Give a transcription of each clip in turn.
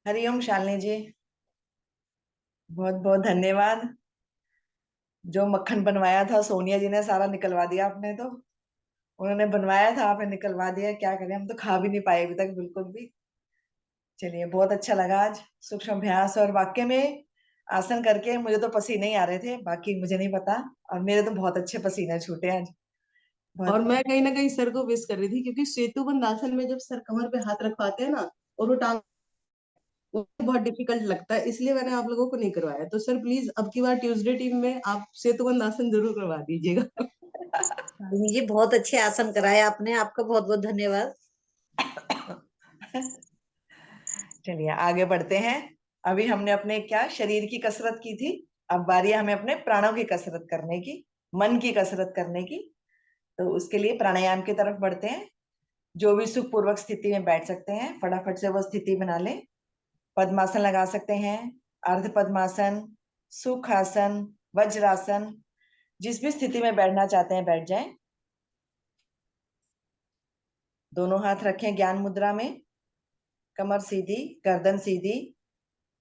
हरिओम शालिनी जी। बहुत बहुत धन्यवाद। जो मक्खन बनवाया था सोनिया जी ने सारा निकलवा दिया आपने तो। उन्होंने बनवाया था, आपने निकलवा दिया, क्या करें, हम तो खा भी नहीं पाए अभी तक बिल्कुल भी। चलिए, बहुत अच्छा लगा आज सूक्ष्म अभ्यास, और वाक्य में आसन करके मुझे तो पसीने ही आ रहे थे, बाकी मुझे नहीं पता। और मेरे तो बहुत अच्छे पसीने छूटे आज। और बहुत। मैं कहीं ना कहीं सर को विश कर रही थी, क्योंकि सेतुबंद आसन में जब सर कमर पे हाथ रखवाते हैं ना, और वो टांग, वो बहुत डिफिकल्ट लगता है, इसलिए मैंने आप लोगों को नहीं करवाया। तो सर प्लीज अब की बार ट्यूसडे टीम में आप सेतुबंद आसन जरूर करवा दीजिएगा। शालिनी जी, बहुत अच्छे आसन कराए आपने, आपका बहुत बहुत धन्यवाद। चलिए आगे बढ़ते हैं। अभी हमने अपने क्या शरीर की कसरत की थी। अब बारी है हमें अपने प्राणों की कसरत करने की, मन की कसरत करने की। तो उसके लिए प्राणायाम की तरफ बढ़ते हैं। जो भी सुखपूर्वक स्थिति में बैठ सकते हैं, फटाफट से वो स्थिति बना लें। पद्मासन लगा सकते हैं, अर्ध पद्मासन, सुखासन, वज्रासन, जिस भी स्थिति में बैठना चाहते हैं बैठ जाएं। दोनों हाथ रखें ज्ञान मुद्रा में, कमर सीधी, गर्दन सीधी,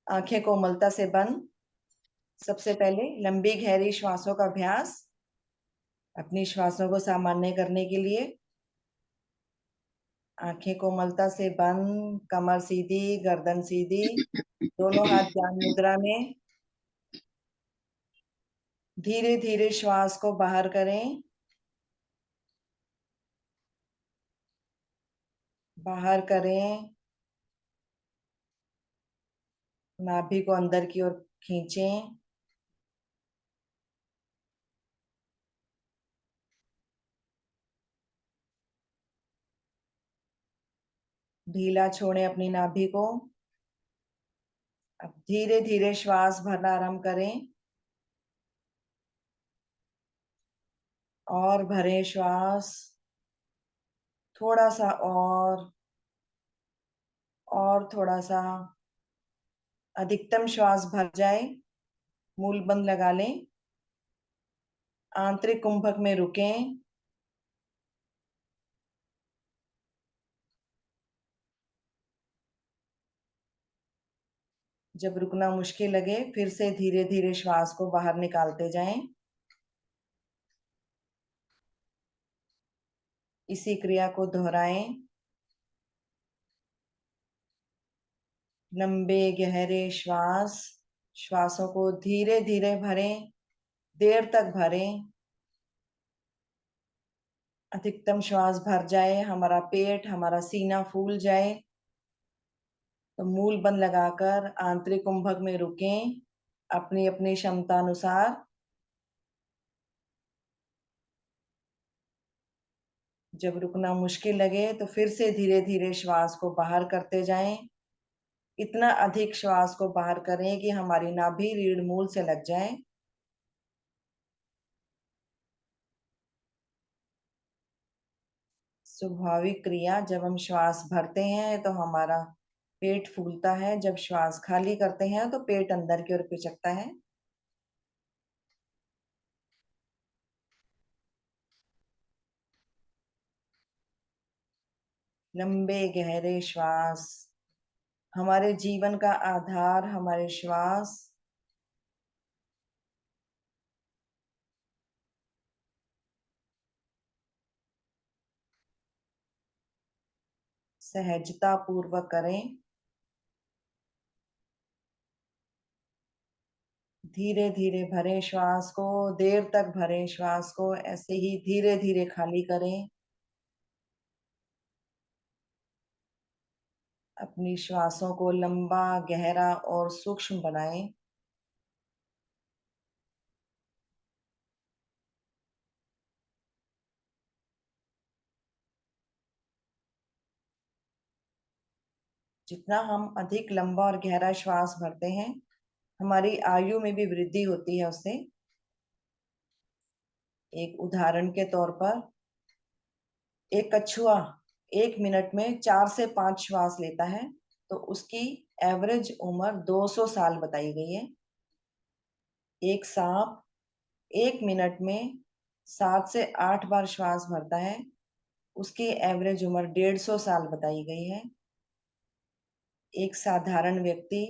आंखें कोमलता से बंद। सबसे पहले लंबी गहरी श्वासों का अभ्यास, अपनी श्वासों को सामान्य करने के लिए आंखें कोमलता से बंद, कमर सीधी, गर्दन सीधी, दोनों हाथ ज्ञान मुद्रा में। धीरे धीरे श्वास को बाहर करें, बाहर करें। नाभि को अंदर की ओर खींचें। ढीला छोड़ें अपनी नाभि को। अब धीरे धीरे श्वास भरना आरंभ करें, और भरें श्वास। थोड़ा सा और थोड़ा सा। अधिकतम श्वास भर जाए, मूल बंद लगा लें। आंतरिक कुंभक में रुकें। जब रुकना मुश्किल लगे, फिर से धीरे धीरे श्वास को बाहर निकालते जाएं। इसी क्रिया को दोहराएं। लंबे गहरे श्वास, श्वासों को धीरे धीरे भरें, देर तक भरें। अधिकतम श्वास भर जाए, हमारा पेट, हमारा सीना फूल जाए, तो मूल बंद लगाकर आंतरिक कुंभक में रुकें अपनी अपनी क्षमता अनुसार। जब रुकना मुश्किल लगे तो फिर से धीरे धीरे श्वास को बाहर करते जाएं। इतना अधिक श्वास को बाहर करें कि हमारी नाभि रीढ़ मूल से लग जाए। स्वाभाविक क्रिया, जब हम श्वास भरते हैं तो हमारा पेट फूलता है, जब श्वास खाली करते हैं तो पेट अंदर की ओर पिचकता है। लंबे गहरे श्वास, हमारे जीवन का आधार हमारे श्वास। सहजता पूर्वक करें। धीरे धीरे भरें श्वास को, देर तक भरें श्वास को, ऐसे ही धीरे धीरे खाली करें। अपनी श्वासों को लंबा, गहरा और सूक्ष्म बनाएं। जितना हम अधिक लंबा और गहरा श्वास भरते हैं, हमारी आयु में भी वृद्धि होती है उससे। एक उदाहरण के तौर पर, एक कछुआ 1 मिनट में 4 से 5 श्वास लेता है, तो उसकी एवरेज उम्र 200 साल बताई गई है। एक सांप 1 मिनट में 7 से 8 बार श्वास भरता है, उसकी एवरेज उम्र 150 साल बताई गई है। एक साधारण व्यक्ति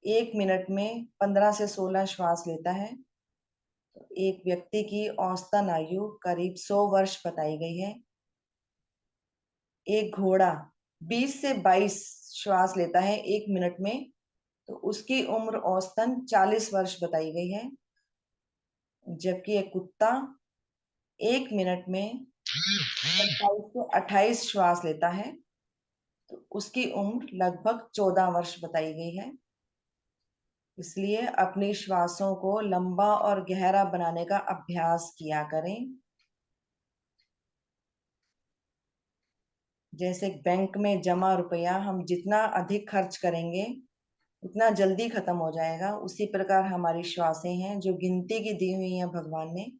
1 मिनट में 15 से 16 श्वास लेता है। तो एक व्यक्ति की औसतन आयु करीब 100 वर्ष बताई गई है। एक घोड़ा 20 से 22 श्वास लेता है 1 मिनट में, तो उसकी उम्र औसतन 40 वर्ष बताई गई है। जबकि एक कुत्ता 1 मिनट में 27 से 28 श्वास लेता है, तो उसकी उम्र लगभग 14 वर्ष बताई गई है। इसलिए अपनी श्वासों को लंबा और गहरा बनाने का अभ्यास किया करें। जैसे बैंक में जमा रुपया हम जितना अधिक खर्च करेंगे उतना जल्दी खत्म हो जाएगा, उसी प्रकार हमारी श्वासें हैं जो गिनती की दी हुई हैं भगवान ने।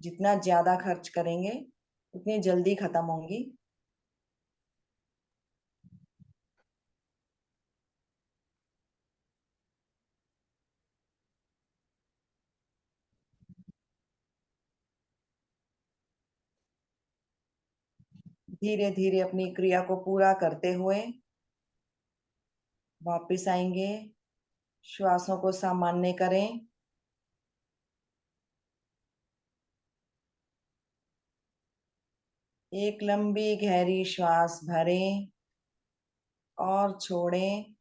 जितना ज्यादा खर्च करेंगे उतनी जल्दी खत्म होंगी। धीरे धीरे अपनी क्रिया को पूरा करते हुए वापस आएंगे। श्वासों को सामान्य करें। एक लंबी गहरी श्वास भरें और छोड़ें।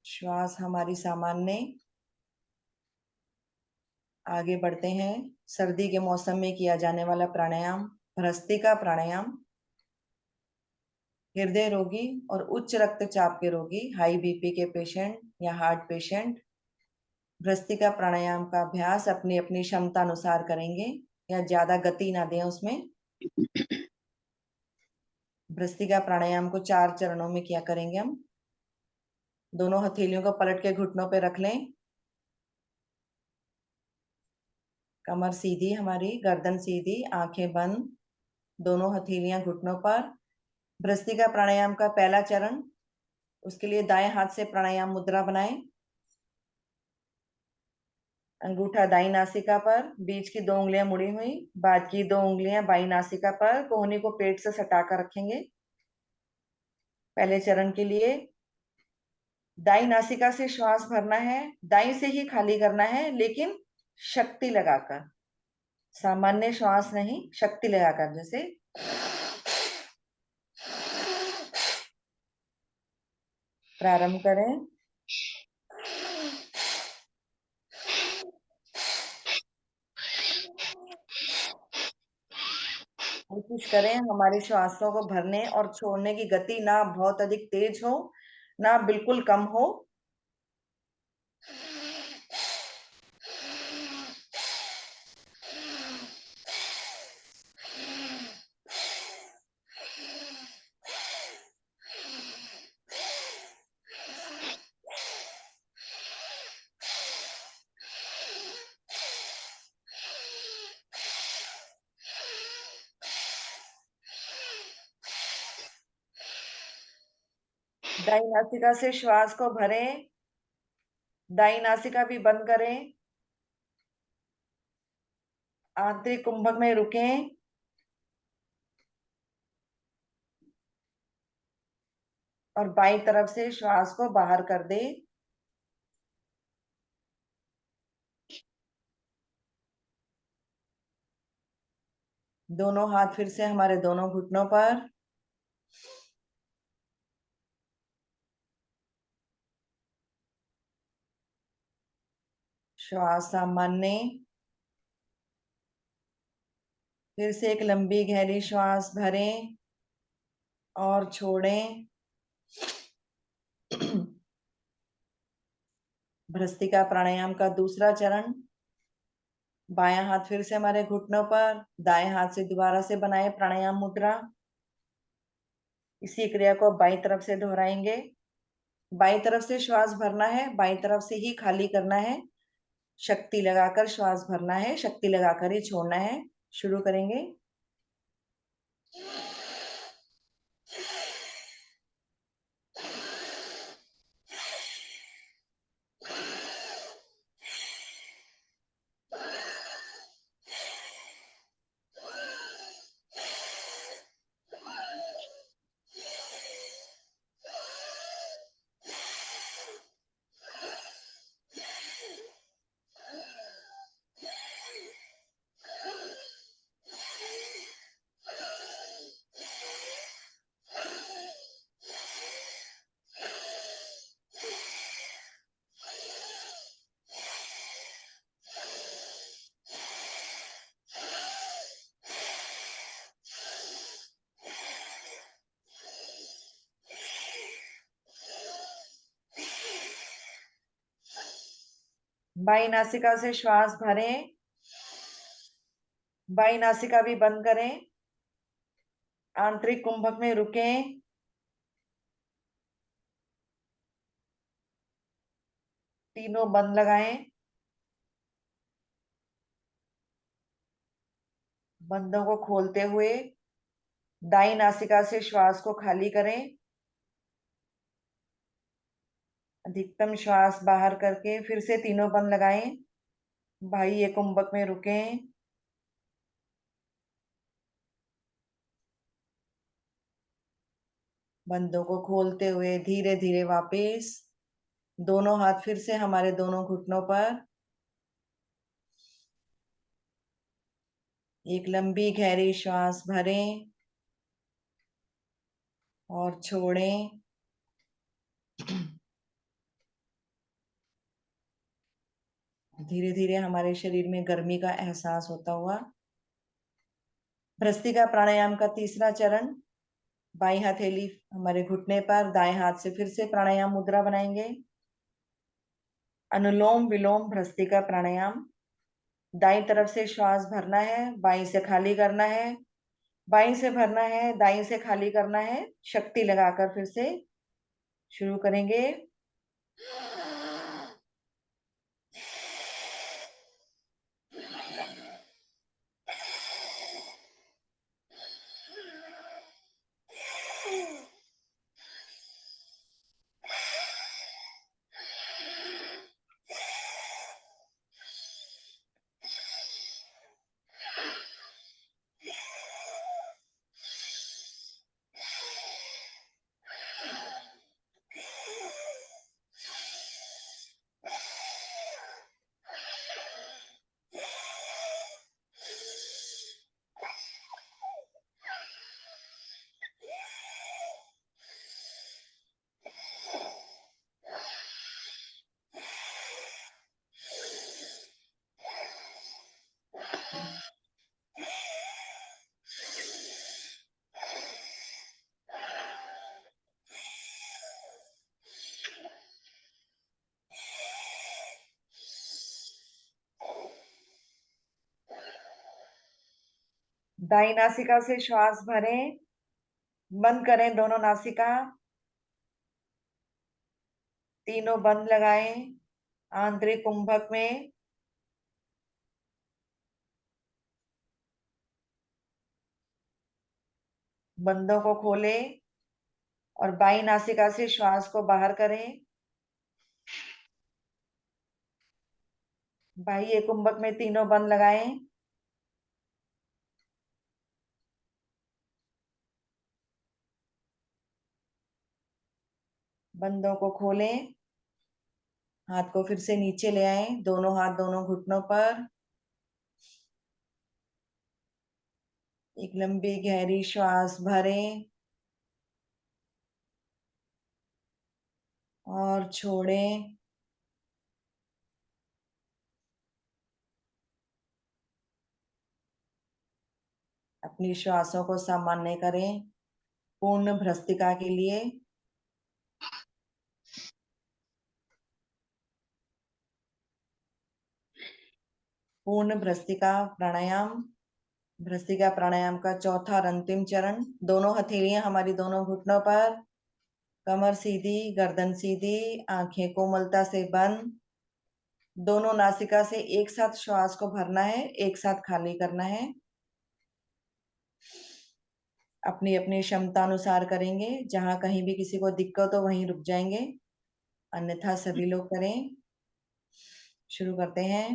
श्वास हमारी सामान्य। आगे बढ़ते हैं। सर्दी के मौसम में किया जाने वाला प्राणायाम भ्रस्त्रिका प्राणायाम। हृदय रोगी और उच्च रक्तचाप के रोगी, हाई बीपी के पेशेंट या हार्ट पेशेंट भ्रस्त्रिका प्राणायाम का अभ्यास अपनी अपनी क्षमता अनुसार करेंगे या ज्यादा गति ना दें उसमें। भ्रस्त्रिका प्राणायाम को 4 चरणों में किया करेंगे हम। दोनों हथेलियों को पलट के घुटनों पे रख लें। कमर सीधी हमारी, गर्दन सीधी, आंखें बंद, दोनों हथेलियां घुटनों पर। भ्रस्त्रिका प्राणायाम का पहला चरण, उसके लिए दाएं हाथ से प्राणायाम मुद्रा बनाएं। अंगूठा दाई नासिका पर, बीच की 2 उंगलियां मुड़ी हुई, बाद की 2 उंगलियां बाई नासिका पर, कोहनी को पेट से सटाकर रखेंगे। पहले चरण के लिए दाई नासिका से श्वास भरना है, दाई से ही खाली करना है, लेकिन शक्ति लगाकर, सामान्य श्वास नहीं, शक्ति लगाकर। जैसे प्रारंभ करें। कोशिश करें हमारी श्वासों को भरने और छोड़ने की गति ना बहुत अधिक तेज हो ना बिल्कुल कम हो। दाई नासिका से श्वास को भरें, दाई नासिका भी बंद करें, आंतरिक कुंभक में रुकें और बाईं तरफ से श्वास को बाहर कर दें। दोनों हाथ फिर से हमारे दोनों घुटनों पर। श्वास सामान्य। फिर से एक लंबी गहरी श्वास भरें और छोड़ें। भ्रस्त्रिका प्राणायाम का दूसरा चरण, बायां हाथ फिर से हमारे घुटनों पर, दाएं हाथ से दोबारा से बनाए प्राणायाम मुद्रा। इसी क्रिया को बाईं तरफ से दोहराएंगे। बाईं तरफ से श्वास भरना है, बाईं तरफ से ही खाली करना है। शक्ति लगाकर श्वास भरना है, शक्ति लगाकर ही छोड़ना है। शुरू करेंगे। बाई नासिका से श्वास भरें, बाई नासिका भी बंद करें, आंतरिक कुंभक में रुकें, तीनों बंद लगाएं, बंदों को खोलते हुए दाई नासिका से श्वास को खाली करें, अधिकतम श्वास बाहर करके फिर से तीनों बंद लगाएं, बाह्य कुंभक में रुकें, बंदों को खोलते हुए धीरे धीरे वापस दोनों हाथ फिर से हमारे दोनों घुटनों पर, एक लंबी गहरी श्वास भरें और छोड़ें। धीरे धीरे हमारे शरीर में गर्मी का एहसास होता हुआ भ्रस्त्रिका प्राणायाम का तीसरा चरण, बाई हथेली हमारे घुटने पर, दाएं हाथ से फिर से प्राणायाम मुद्रा बनाएंगे। अनुलोम विलोम भ्रस्त्रिका प्राणायाम। दाई तरफ से श्वास भरना है, बाई से खाली करना है, बाई से भरना है, दाई से खाली करना है। शक्ति लगाकर फिर से शुरू करेंगे। दाई नासिका से श्वास भरें, बंद करें दोनों नासिका, तीनों बंद लगाएं आंतरिक कुंभक में। बंदों को खोलें और बाई नासिका से श्वास को बाहर करें। बाह्य कुंभक में तीनों बंद लगाएं। बंदों को खोलें, हाथ को फिर से नीचे ले आए, दोनों हाथ दोनों घुटनों पर। एक लंबी गहरी श्वास भरें और छोड़ें। अपनी श्वासों को सामान्य करें पूर्ण भ्रस्त्रिका के लिए। पूर्ण भ्रस्त्रिका प्राणायाम, भ्रस्त्रिका प्राणायाम का चौथा और अंतिम चरण। दोनों हथेलियां हमारी दोनों घुटनों पर, कमर सीधी, गर्दन सीधी, आंखें कोमलता से बंद। दोनों नासिका से एक साथ श्वास को भरना है, एक साथ खाली करना है। अपनी अपनी क्षमता अनुसार करेंगे, जहां कहीं भी किसी को दिक्कत हो वहीं रुक जाएंगे, अन्यथा सभी लोग करें। शुरू करते हैं।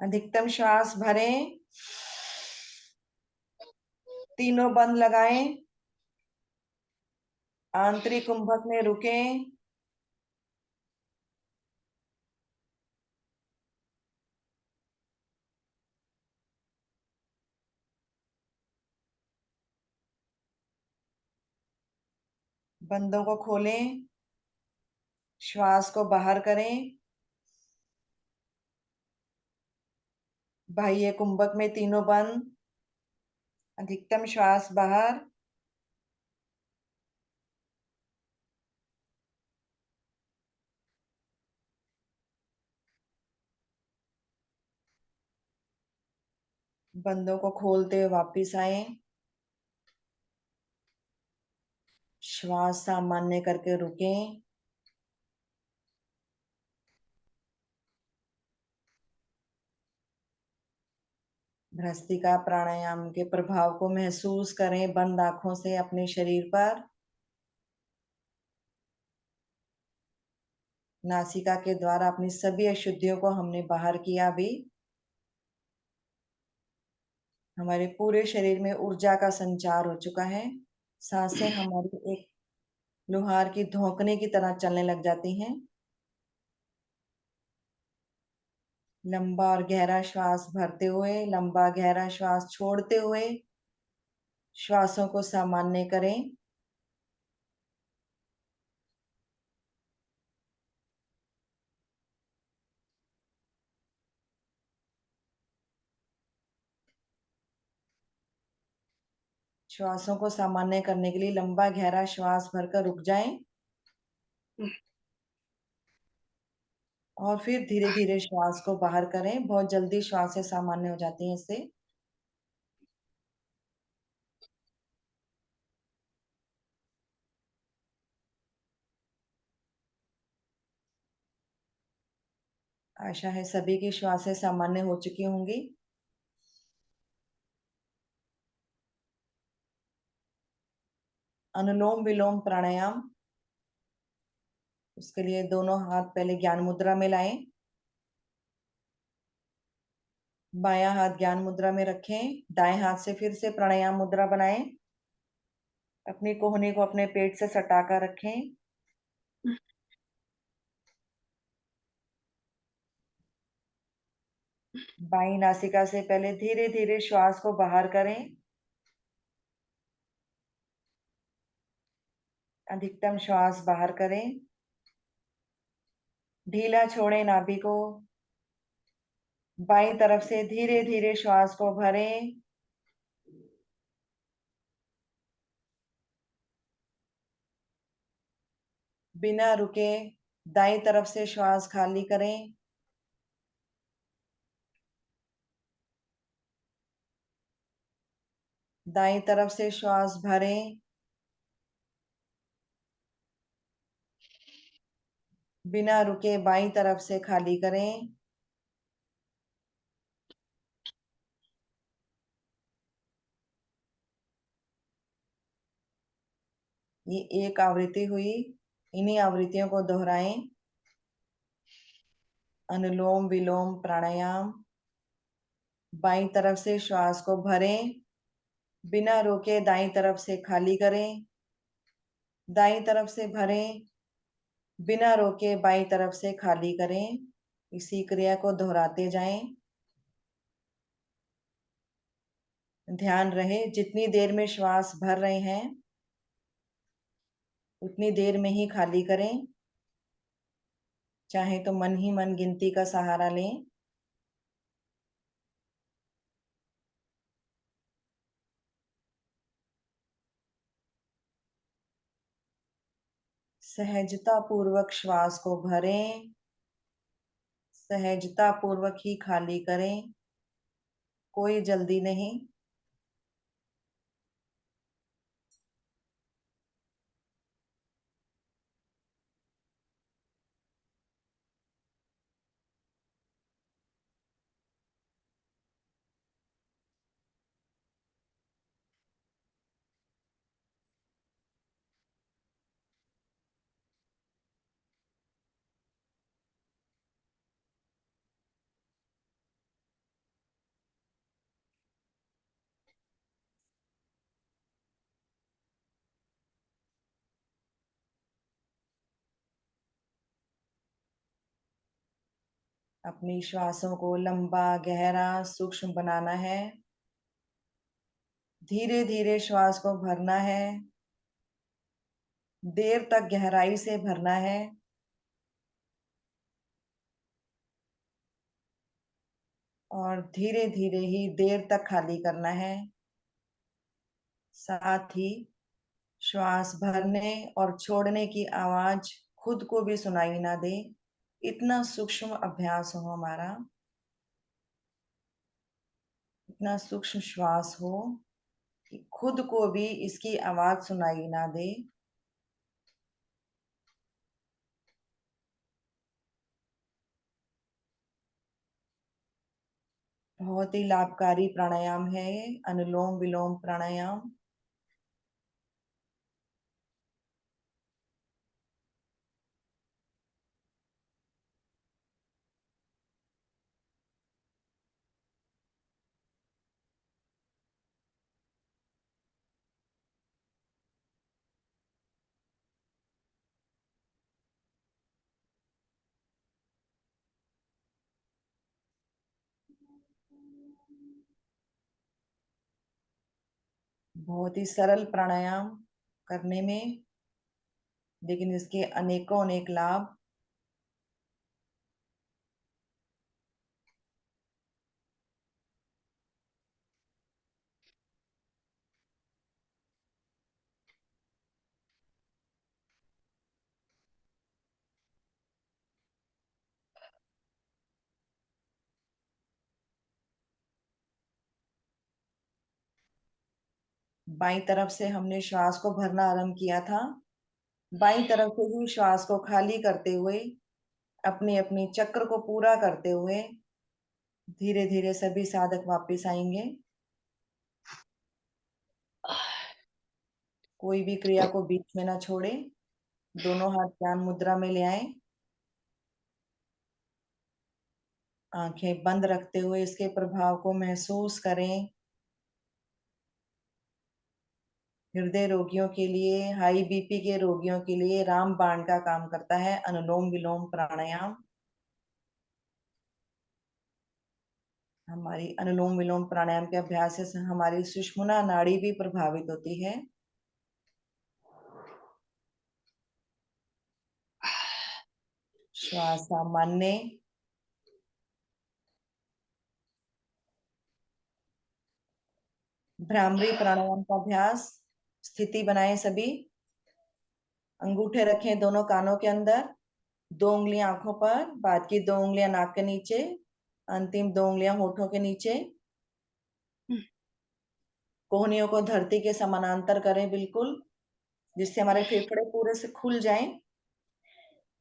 अधिकतम श्वास भरें, तीनों बंद लगाएं, आंतरिक कुंभक में रुकें, बंदों को खोलें, श्वास को बाहर करें, बाह्य कुंभक में तीनों बंद, अधिकतम श्वास बाहर, बंदों को खोलते हुए वापिस आए, श्वास सामान्य करके रुकें, भ्रस्त्रिका प्राणायाम के प्रभाव को महसूस करें बंद आंखों से अपने शरीर पर। नासिका के द्वारा अपनी सभी अशुद्धियों को हमने बाहर किया। अभी हमारे पूरे शरीर में ऊर्जा का संचार हो चुका है। सांसें हमारी एक लोहार की धौंकने की तरह चलने लग जाती हैं। लंबा और गहरा श्वास भरते हुए, लंबा गहरा श्वास छोड़ते हुए श्वासों को सामान्य करें। श्वासों को सामान्य करने के लिए लंबा गहरा श्वास भरकर रुक जाएं और फिर धीरे धीरे श्वास को बाहर करें। बहुत जल्दी श्वासें सामान्य हो जाती हैं इससे। आशा है सभी की श्वासें सामान्य हो चुकी होंगी। अनुलोम विलोम प्राणायाम, उसके लिए दोनों हाथ पहले ज्ञान मुद्रा में लाएं, बायां हाथ ज्ञान मुद्रा में रखें, दाएं हाथ से फिर से प्राणायाम मुद्रा बनाएं। अपनी कोहनी को अपने पेट से सटाकर रखें। बाईं नासिका से पहले धीरे धीरे श्वास को बाहर करें। अधिकतम श्वास बाहर करें। ढीला छोड़ें नाभि को। बाईं तरफ से धीरे धीरे श्वास को भरें। बिना रुके दाईं तरफ से श्वास खाली करें। दाईं तरफ से श्वास भरें। बिना रुके बाईं तरफ से खाली करें। ये एक आवृत्ति हुई। इन्हीं आवृत्तियों को दोहराएं। अनुलोम विलोम प्राणायाम। बाईं तरफ से श्वास को भरें। बिना रोके दाईं तरफ से खाली करें। दाईं तरफ से भरें। बिना रोके बाईं तरफ से खाली करें। इसी क्रिया को दोहराते जाएं। ध्यान रहे जितनी देर में श्वास भर रहे हैं उतनी देर में ही खाली करें। चाहे तो मन ही मन गिनती का सहारा लें। सहजता पूर्वक श्वास को भरें। सहजता पूर्वक ही खाली करें। कोई जल्दी नहीं। अपनी श्वासों को लंबा, गहरा, सूक्ष्म बनाना है। धीरे धीरे श्वास को भरना है, देर तक गहराई से भरना है। और धीरे धीरे ही देर तक खाली करना है। साथ ही श्वास भरने और छोड़ने की आवाज खुद को भी सुनाई ना दे, इतना सूक्ष्म अभ्यास हो हमारा, इतना सूक्ष्म श्वास हो कि खुद को भी इसकी आवाज सुनाई ना दे। बहुत ही लाभकारी प्राणायाम है ये, अनुलोम विलोम प्राणायाम। बहुत ही सरल प्राणायाम करने में, लेकिन इसके अनेकों अनेक लाभ। बाईं तरफ से हमने श्वास को भरना आरंभ किया था। बाईं तरफ से ही श्वास को खाली करते हुए, अपनी अपनी चक्र को पूरा करते हुए धीरे धीरे सभी साधक वापस आएंगे। कोई भी क्रिया को बीच में ना छोड़े, दोनों हाथ ध्यान मुद्रा में ले आए। आंखें बंद रखते हुए इसके प्रभाव को महसूस करें। हृदय रोगियों के लिए, हाई बीपी के रोगियों के लिए रामबाण का काम करता है अनुलोम विलोम प्राणायाम। हमारी अनुलोम विलोम प्राणायाम के अभ्यास से हमारी सुषुम्ना नाड़ी भी प्रभावित होती है। श्वास सामान्य, भ्रामरी प्राणायाम का अभ्यास। स्थिति बनाएं सभी। अंगूठे रखें दोनों कानों के अंदर, 2 उंगलियां आंखों पर, बाद की 2 उंगलियां नाक के नीचे, अंतिम 2 उंगलियां होठों के नीचे। कोहनियों को धरती के समानांतर करें बिल्कुल, जिससे हमारे फेफड़े पूरे से खुल जाएं।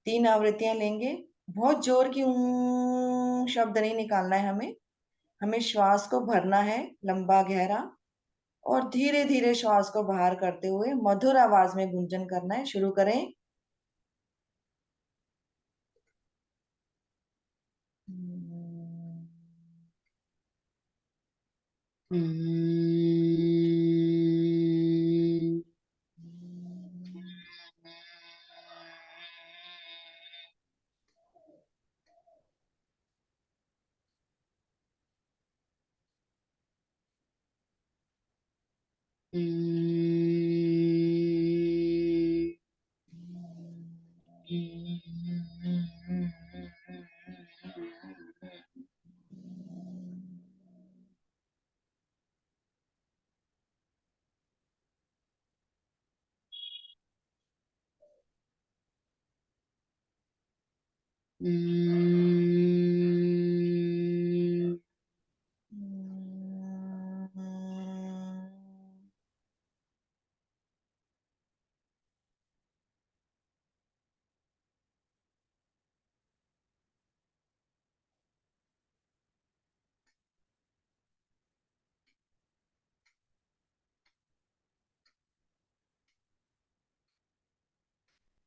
3 आवृत्तियां लेंगे। बहुत जोर की ऊं शब्द नहीं निकालना है हमें। हमें श्वास को भरना है लंबा गहरा, और धीरे धीरे श्वास को बाहर करते हुए मधुर आवाज में गुंजन करना है। शुरू करें।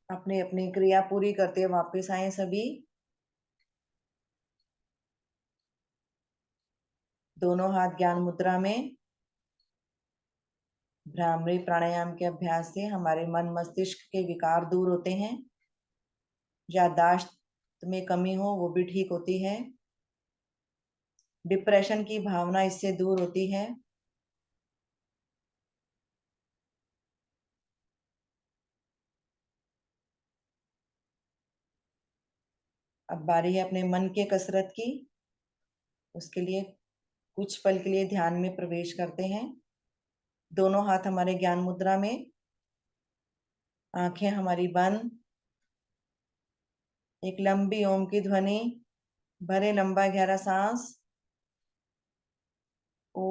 अपनी अपनी क्रिया पूरी करते वापस आए सभी। दोनों हाथ ज्ञान मुद्रा में। भ्रामरी प्राणायाम के अभ्यास से हमारे मन मस्तिष्क के विकार दूर होते हैं। याददाश्त में कमी हो वो भी ठीक होती है। डिप्रेशन की भावना इससे दूर होती है। अब बारी है अपने मन के कसरत की। उसके लिए कुछ पल के लिए ध्यान में प्रवेश करते हैं। दोनों हाथ हमारे ज्ञान मुद्रा में, आंखें हमारी बंद। एक लंबी ओम की ध्वनि, भरे लंबा गहरा सांस। ओ।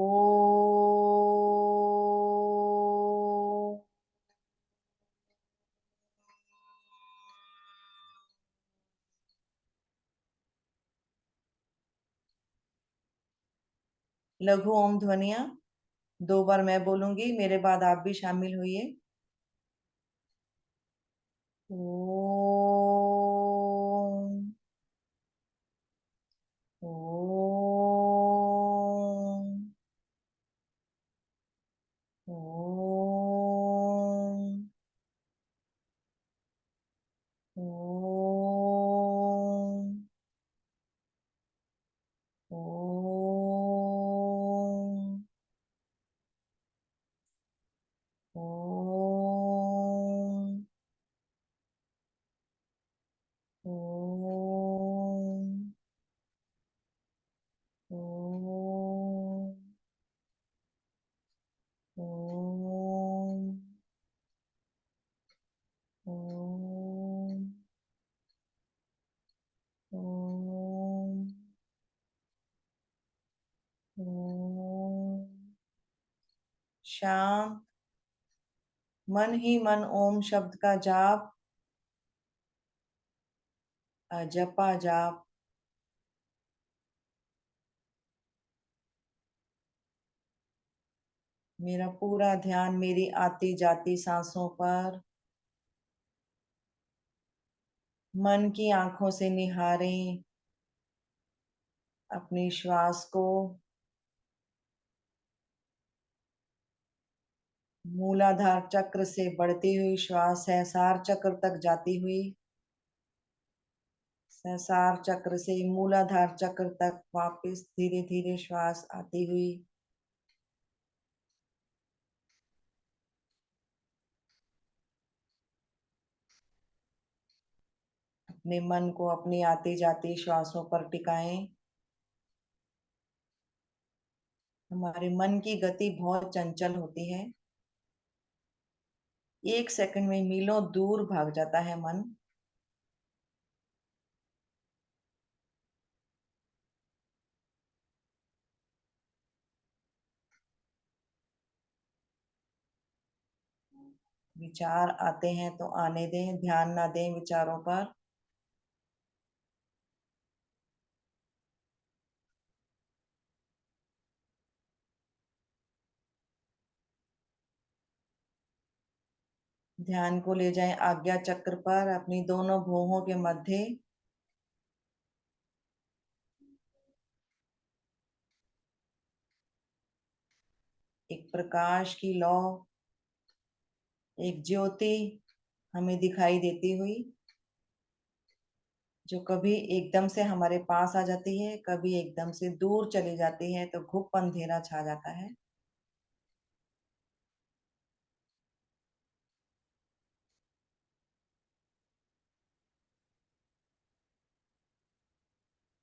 लघु ओम ध्वनिया 2 बार मैं बोलूंगी, मेरे बाद आप भी शामिल होइए। ओम। ओम। ओम। ओम। ओम। ओम। ओम। ओम। ओम। ओम। ओम। ओम। शांत मन ही मन ओम शब्द का जाप, जपा जाप। मेरा पूरा ध्यान मेरी आती जाती सांसों पर। मन की आंखों से निहारें अपने श्वास को। मूलाधार चक्र से बढ़ती हुई श्वास सहस्रार चक्र तक जाती हुई, सहस्रार चक्र से मूलाधार चक्र तक वापस धीरे धीरे श्वास आती हुई। अपने मन को अपनी आती जाती श्वासों पर टिकाएं। हमारे मन की गति बहुत चंचल होती है। 1 सेकंड में मीलों दूर भाग जाता है मन। विचार आते हैं तो आने दें, ध्यान ना दें विचारों पर। ध्यान को ले जाएं आज्ञा चक्र पर, अपनी दोनों भुवों के मध्य। एक प्रकाश की लौ, एक ज्योति हमें दिखाई देती हुई, जो कभी एकदम से हमारे पास आ जाती है, कभी एकदम से दूर चली जाती है, तो घुप अंधेरा छा जाता है।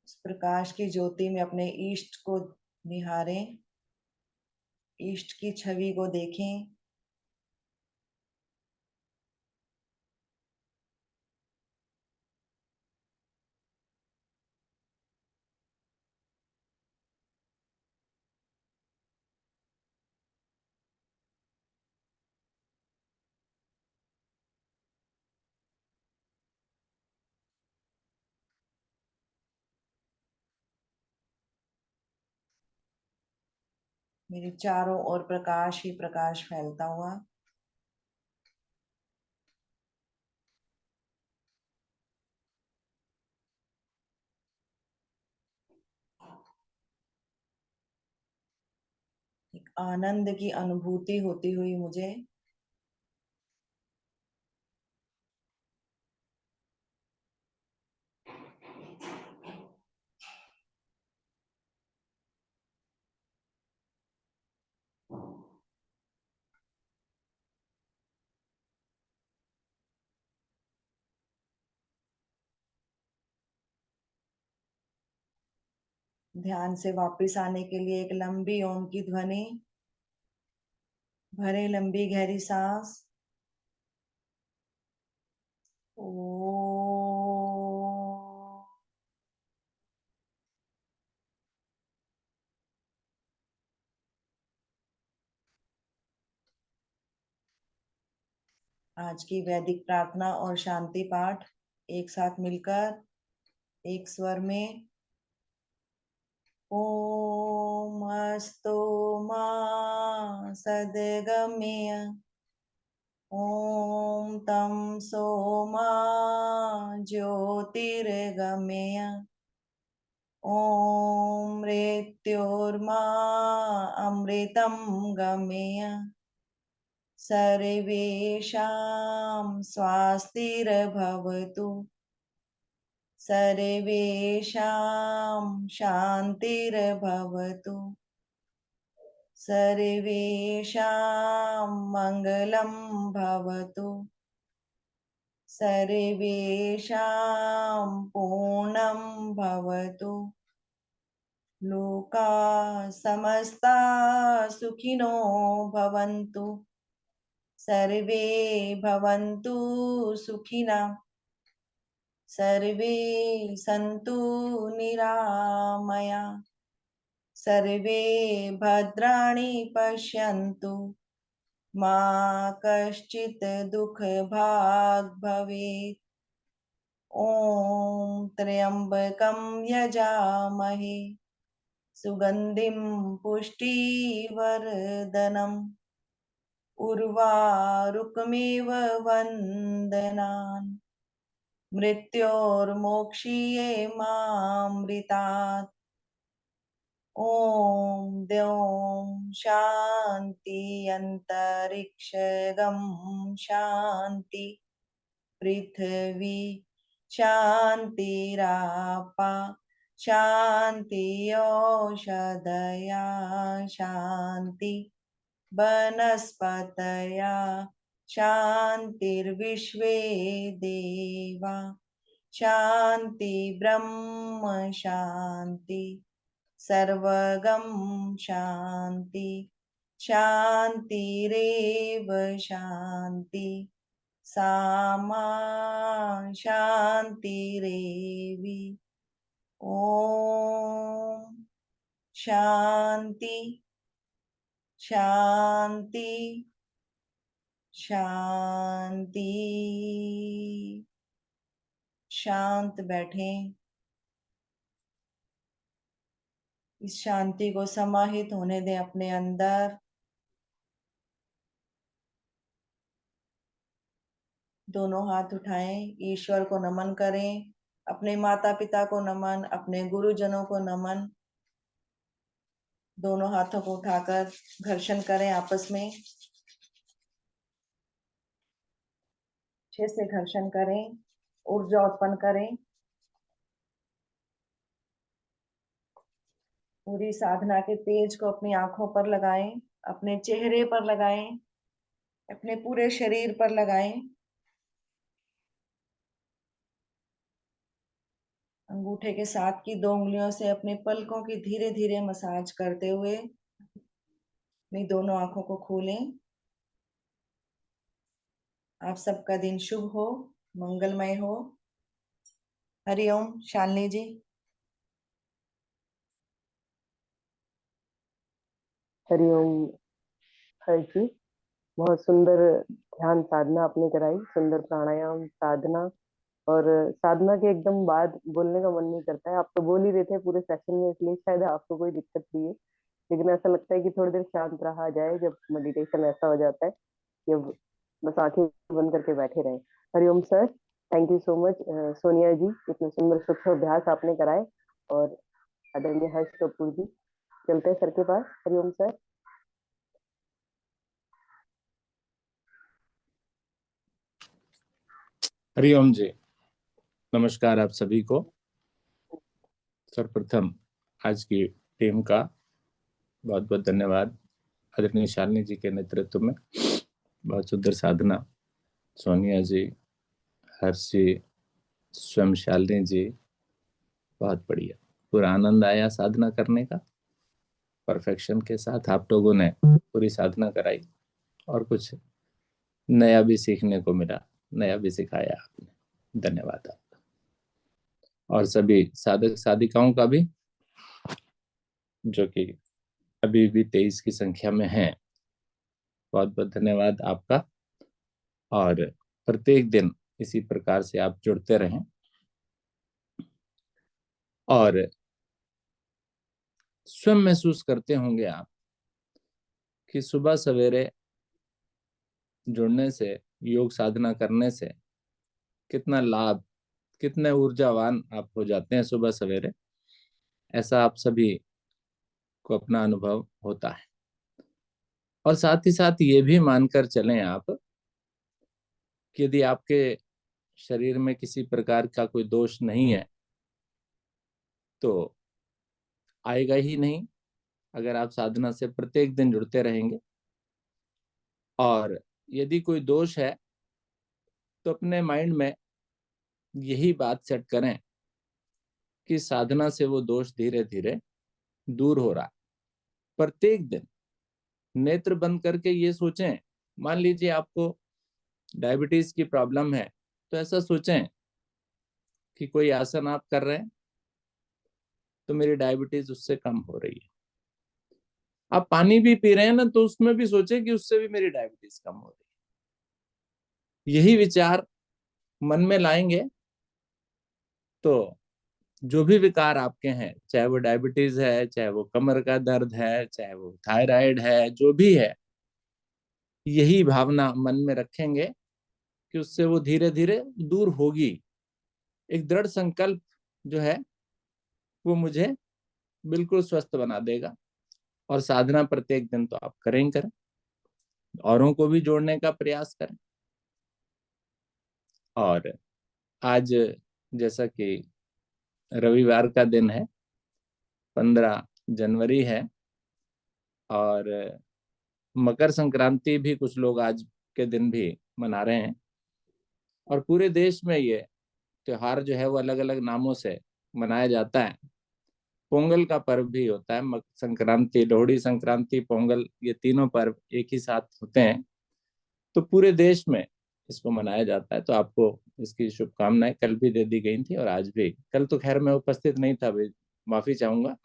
उस प्रकाश की ज्योति में अपने इष्ट को निहारें, इष्ट की छवि को देखें। मेरे चारों ओर प्रकाश ही प्रकाश फैलता हुआ। एक आनंद की अनुभूति होती हुई मुझे। ध्यान से वापस आने के लिए एक लंबी ओम की ध्वनि, भरे लंबी गहरी सांस। ओ आज की वैदिक प्रार्थना और शांति पाठ एक साथ मिलकर एक स्वर में। ओम अस्तु मा सद्गमय, ओम तं सोमा ज्योतिर्गमय, ओम मृत्योर्मा अमृतं गमय, सर्वेषां स्वास्तिर्भवतु, सर्वेषां शान्तिर्भवतु, सर्वेषां मङ्गलं भवतु, सर्वेषां पूर्णं भवतु, लोकाः समस्ता सुखिनो भवन्तु, सर्वे भवन्तु सुखिनः, सर्वे सन्तु निरामया, सर्वे भद्राणि पश्यन्तु, मा कश्चित् दुःखभाग् भवेत्। ॐ त्र्यम्बकं यजामहे सुगन्धिं पुष्टिवर्धनम्, उर्वारुकमिव वन्दनान्, मृत्योर्मोक्षीये मामृतात्। ॐ द्यौं शान्ति अन्तरिक्षगं शान्ति, पृथिवी शान्तिरापा शान्ति, ओषधया शान्ति, वनस्पतया शान्तिर्विश्वे देवा शान्ति, ब्रह्म शान्ति, सर्वगं शान्ति, शान्तिरेव शान्ति, सामा शान्तिरेवि। ॐ शान्ति शान्ति शांति। शांत बैठें। इस शांति को समाहित होने दें अपने अंदर। दोनों हाथ उठाएं, ईश्वर को नमन करें, अपने माता पिता को नमन, अपने गुरुजनों को नमन। दोनों हाथों को उठाकर घर्षण करें आपस में, अच्छे से घर्षण करें, ऊर्जा उत्पन्न करें। पूरी साधना के तेज को अपनी आंखों पर लगाएं, अपने चेहरे पर लगाएं, अपने पूरे शरीर पर लगाएं। अंगूठे के साथ की 2 उंगलियों से अपने पलकों की धीरे धीरे मसाज करते हुए अपनी दोनों आंखों को खोलें। आप सबका दिन शुभ हो, मंगलमय हो। हरिओम। शालिनी जी। हरिओम। हर जी, बहुत सुंदर ध्यान साधना आपने कराई, सुंदर प्राणायाम साधना। और साधना के एकदम बाद बोलने का मन नहीं करता है। आप तो बोल ही रहे थे पूरे सेशन में, इसलिए शायद आपको कोई दिक्कत नहीं है। लेकिन ऐसा लगता है कि थोड़ी देर शांत रहा जाए। जब मेडिटेशन ऐसा हो जाता है कि अब बस आंखें बंद करके बैठे रहे। Hariom sir, thank you so much. Sonia ji, इतने सुंदर सूक्ष्म अभ्यास आपने कराए। और आदरणीय हर्ष कपूर जी, चलते हैं सर के पास। हरिओम सर। हरिओम जी, नमस्कार आप सभी को। सर्वप्रथम आज की टीम का बहुत बहुत धन्यवाद। आदरणीय शालिनी जी के नेतृत्व में बहुत सुंदर साधना, सोनिया जी, हर्ष जी, स्वयं शालिनी जी, बहुत बढ़िया। पूरा आनंद आया साधना करने का। परफेक्शन के साथ आप लोगों ने पूरी साधना कराई और कुछ नया भी सीखने को मिला, नया भी सिखाया आपने। धन्यवाद आपका। और सभी साधक साधिकाओं का भी, जो कि अभी भी 23 की संख्या में हैं, बहुत बहुत धन्यवाद आपका। और प्रत्येक दिन इसी प्रकार से आप जुड़ते रहें। और स्वयं महसूस करते होंगे आप कि सुबह सवेरे जुड़ने से, योग साधना करने से कितना लाभ, कितने ऊर्जावान आप हो जाते हैं सुबह सवेरे। ऐसा आप सभी को अपना अनुभव होता है। और साथ ही साथ ये भी मानकर चलें आप कि यदि आपके शरीर में किसी प्रकार का कोई दोष नहीं है तो आएगा ही नहीं, अगर आप साधना से प्रत्येक दिन जुड़ते रहेंगे। और यदि कोई दोष है तो अपने माइंड में यही बात सेट करें कि साधना से वो दोष धीरे धीरे दूर हो रहा है। प्रत्येक दिन नेत्र बंद करके ये सोचें, मान लीजिए आपको डायबिटीज की प्रॉब्लम है, तो ऐसा सोचें कि कोई आसन आप कर रहे हैं तो मेरी डायबिटीज उससे कम हो रही है। आप पानी भी पी रहे हैं ना, तो उसमें भी सोचें कि उससे भी मेरी डायबिटीज कम हो रही है। यही विचार मन में लाएंगे तो जो भी विकार आपके हैं, चाहे वो डायबिटीज है, चाहे वो कमर का दर्द है, चाहे वो थायराइड है, जो भी है, यही भावना मन में रखेंगे कि उससे वो धीरे धीरे दूर होगी। एक दृढ़ संकल्प जो है वो मुझे बिल्कुल स्वस्थ बना देगा। और साधना प्रत्येक दिन तो आप करें ही करें, औरों को भी जोड़ने का प्रयास करें। और आज जैसा कि रविवार का दिन है, 15 जनवरी है, और मकर संक्रांति भी कुछ लोग आज के दिन भी मना रहे हैं। और पूरे देश में ये त्योहार जो है वो अलग अलग नामों से मनाया जाता है। पोंगल का पर्व भी होता है, मकर संक्रांति, लोहड़ी संक्रांति, पोंगल, ये तीनों पर्व एक ही साथ होते हैं। तो पूरे देश में इसको मनाया जाता है। तो आपको इसकी शुभकामनाएं कल भी दे दी गई थी और आज भी। कल तो खैर मैं उपस्थित नहीं था, भाई माफी चाहूंगा,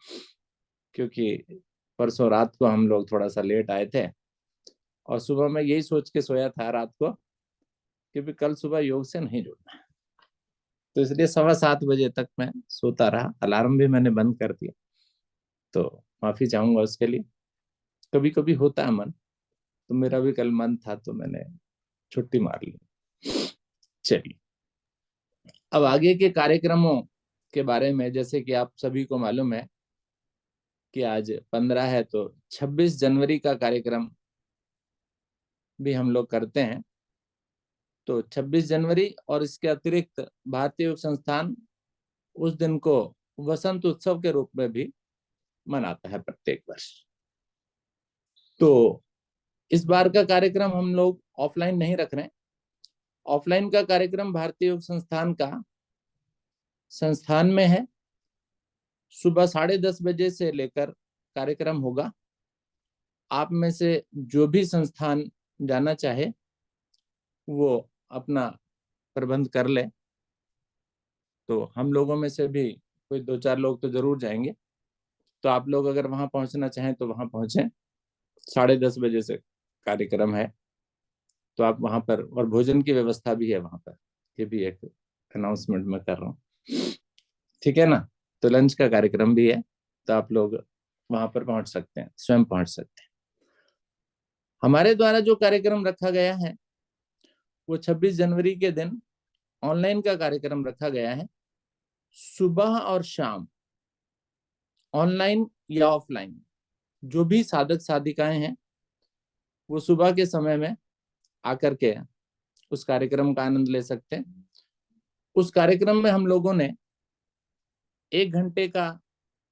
क्योंकि परसों रात को हम लोग थोड़ा सा लेट आए थे और सुबह मैं यही सोच के सोया था रात को कि भी कल सुबह योग से नहीं जुड़ना है। तो इसलिए 7:15 तक मैं सोता रहा, अलार्म भी मैंने बंद कर दिया। तो माफी चाहूंगा उसके लिए। कभी कभी होता है मन, तो मेरा भी कल मन था तो मैंने छुट्टी मार ली। चलिए, अब आगे के कार्यक्रमों के बारे में, जैसे कि आप सभी को मालूम है कि आज 15 है, तो 26 जनवरी का कार्यक्रम भी हम लोग करते हैं। तो 26 जनवरी और इसके अतिरिक्त भारतीय योग संस्थान उस दिन को वसंत उत्सव के रूप में भी मनाता है प्रत्येक वर्ष। तो इस बार का कार्यक्रम हम लोग ऑफलाइन नहीं रख रहे हैं। ऑफलाइन का कार्यक्रम भारतीय योग संस्थान का संस्थान में है। सुबह 10:30 से लेकर कार्यक्रम होगा। आप में से जो भी संस्थान जाना चाहे वो अपना प्रबंध कर ले। तो हम लोगों में से भी कोई 2-4 लोग तो जरूर जाएंगे। तो आप लोग अगर वहां पहुंचना चाहें तो वहां पहुंचे। 10:30 से कार्यक्रम है, तो आप वहां पर, और भोजन की व्यवस्था भी है वहां पर, ये भी एक अनाउंसमेंट मैं कर रहा हूँ, ठीक है ना। तो लंच का कार्यक्रम भी है, तो आप लोग वहां पर पहुंच सकते हैं, स्वयं पहुंच सकते हैं। हमारे द्वारा जो कार्यक्रम रखा गया है वो 26 जनवरी के दिन ऑनलाइन का कार्यक्रम रखा गया है। सुबह और शाम, ऑनलाइन या ऑफलाइन, जो भी साधक साधिकाएं हैं वो सुबह के समय में आकर के उस कार्यक्रम का आनंद ले सकते हैं। उस कार्यक्रम में हम लोगों ने 1 घंटे का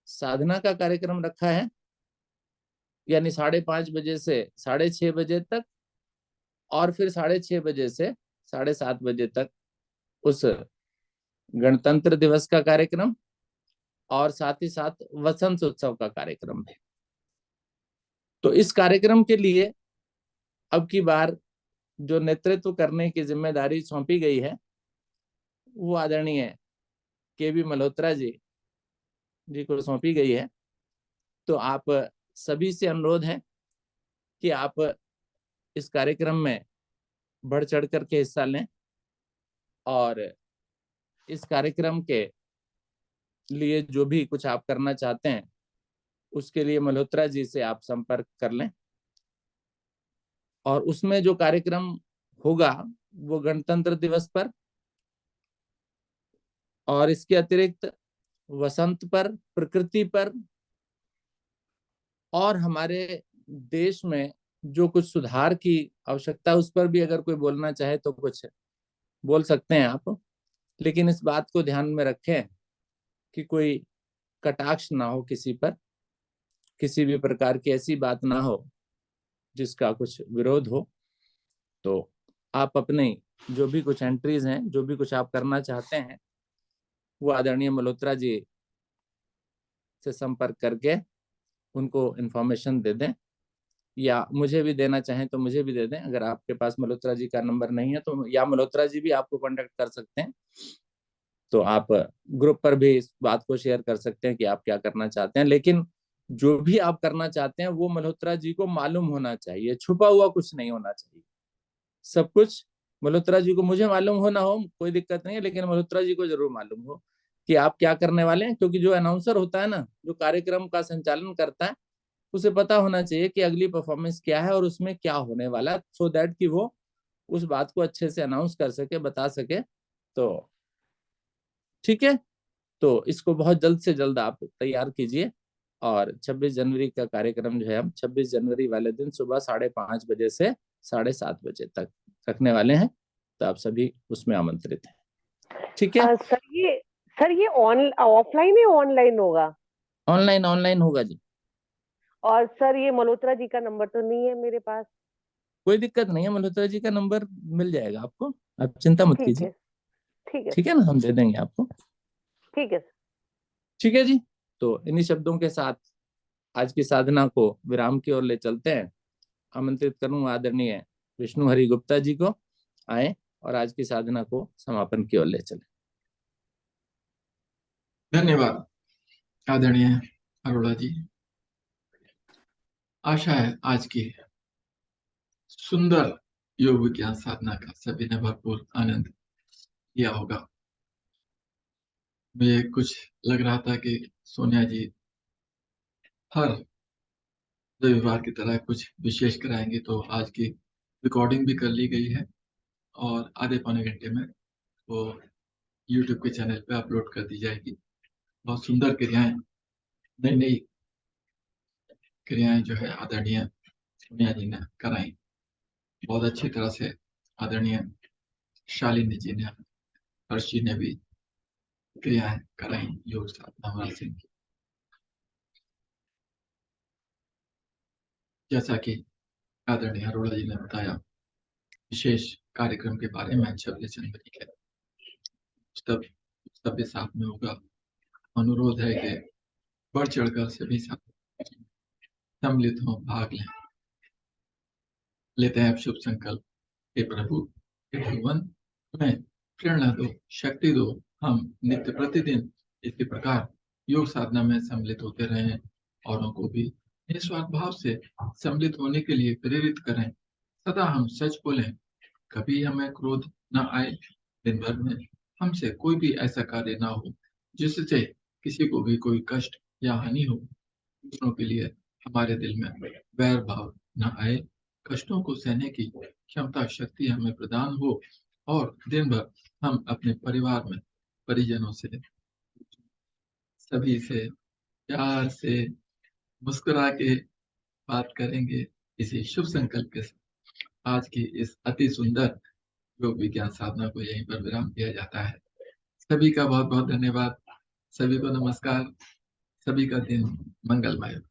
साधना का कार्यक्रम रखा है, यानी 5:30 से 6:30 तक, और फिर 6:30 से 7:30 तक उस गणतंत्र दिवस का कार्यक्रम, और साथ ही साथ वसंत उत्सव का कार्यक्रम है। तो इस कार्यक्रम के लिए अब की बार जो नेतृत्व करने की जिम्मेदारी सौंपी गई है वो आदरणीय केबी मल्होत्रा जी को सौंपी गई है। तो आप सभी से अनुरोध है कि आप इस कार्यक्रम में बढ़ चढ़ करके हिस्सा लें और इस कार्यक्रम के लिए जो भी कुछ आप करना चाहते हैं उसके लिए मल्होत्रा जी से आप संपर्क कर लें। और उसमें जो कार्यक्रम होगा वो गणतंत्र दिवस पर और इसके अतिरिक्त वसंत पर, प्रकृति पर और हमारे देश में जो कुछ सुधार की आवश्यकता उस पर भी अगर कोई बोलना चाहे तो कुछ बोल सकते हैं आप। लेकिन इस बात को ध्यान में रखें कि कोई कटाक्ष ना हो किसी पर, किसी भी प्रकार की ऐसी बात ना हो जिसका कुछ विरोध हो। तो आप अपने जो भी कुछ एंट्रीज हैं, जो भी कुछ आप करना चाहते हैं वो आदरणीय मल्होत्रा जी से संपर्क करके उनको इन्फॉर्मेशन दे दें, या मुझे भी देना चाहें तो मुझे भी दे दें। अगर आपके पास मल्होत्रा जी का नंबर नहीं है तो या मल्होत्रा जी भी आपको कांटेक्ट कर सकते हैं। तो आप ग्रुप पर भी इस बात को शेयर कर सकते हैं कि आप क्या करना चाहते हैं। लेकिन जो भी आप करना चाहते हैं वो मल्होत्रा जी को मालूम होना चाहिए, छुपा हुआ कुछ नहीं होना चाहिए। सब कुछ मल्होत्रा जी को, मुझे मालूम हो ना हो कोई दिक्कत नहीं है, लेकिन मल्होत्रा जी को जरूर मालूम हो कि आप क्या करने वाले हैं। क्योंकि जो अनाउंसर होता है ना, जो कार्यक्रम का संचालन करता है, उसे पता होना चाहिए कि अगली परफॉर्मेंस क्या है और उसमें क्या होने वाला है, सो दैट कि वो उस बात को अच्छे से अनाउंस कर सके, बता सके। तो ठीक है, तो इसको बहुत जल्द से जल्द आप तैयार कीजिए। और 26 जनवरी का कार्यक्रम जो है हम 26 जनवरी वाले दिन सुबह 5:30 बजे से 7:30 बजे तक रखने वाले हैं। तो आप सभी उसमें आमंत्रित हैं। ठीक है, सर ये ऑफलाइन या ऑनलाइन होगा? ऑनलाइन होगा जी। और सर ये मल्होत्रा जी का नंबर तो नहीं है मेरे पास? कोई दिक्कत नहीं है, मल्होत्रा जी का नंबर मिल जाएगा आपको, आप चिंता मत ठीक कीजिए। है, ठीक है, ठीक है ना, हम दे देंगे आपको। ठीक है। ठीक है जी। तो इन्हीं शब्दों के साथ आज की साधना को विराम की ओर ले चलते हैं। आमंत्रित करूंगा आदरणीय विष्णु हरि गुप्ता जी को, आए और आज की साधना को समापन की ओर ले चले। धन्यवाद आदरणीय अरोड़ा जी। आशा है आज की सुंदर योग विज्ञान साधना का सभी ने भरपूर आनंद लिया होगा। मुझे कुछ लग रहा था कि सोनिया जी हर रविवार की तरह कुछ विशेष कराएंगे, तो आज की रिकॉर्डिंग भी कर ली गई है और आधे पौने घंटे में वो YouTube के चैनल पे अपलोड कर दी जाएगी। बहुत सुंदर क्रियाएं, नई नई क्रियाएं जो है आदरणीय सोनिया जी ने कराई। बहुत अच्छी तरह से आदरणीय शालिनी जी ने, हर्ष जी ने भी क्रियाएं कराई योग साधना वाला सिंह की। जैसा कि आदरणीय अरोड़ा जी ने बताया, विशेष कार्यक्रम के बारे में 26 जनवरी के तब सभी साथ में होगा। अनुरोध है कि बढ़ चढ़कर सभी साथ सम्मिलित हों, भाग लें। लेते हैं अब शुभ संकल्प। हे प्रभु, हे भगवान, हमें प्रेरणा दो, शक्ति दो। हम नित्य प्रतिदिन इसी प्रकार योग साधना में सम्मिलित होते रहें, औरों को भी निस्वार्थ भाव से सम्मिलित होने के लिए प्रेरित करें। सदा हम सच बोलें, कभी हमें क्रोध न आए। दिन भर में हमसे कोई भी ऐसा कार्य ना हो जिससे किसी को भी कोई कष्ट या हानि हो। दूसरों के लिए हमारे दिल में वैर भाव न आए। कष्टों को सहने की क्षमता, शक्ति हमें प्रदान हो और दिन भर हम अपने परिवार में परिजनों से, सभी से प्यार से मुस्कुरा के बात करेंगे। इसी शुभ संकल्प के साथ आज की इस अति सुंदर योग विज्ञान साधना को यहीं पर विराम दिया जाता है। सभी का बहुत बहुत धन्यवाद। सभी को नमस्कार। सभी का दिन मंगलमय हो।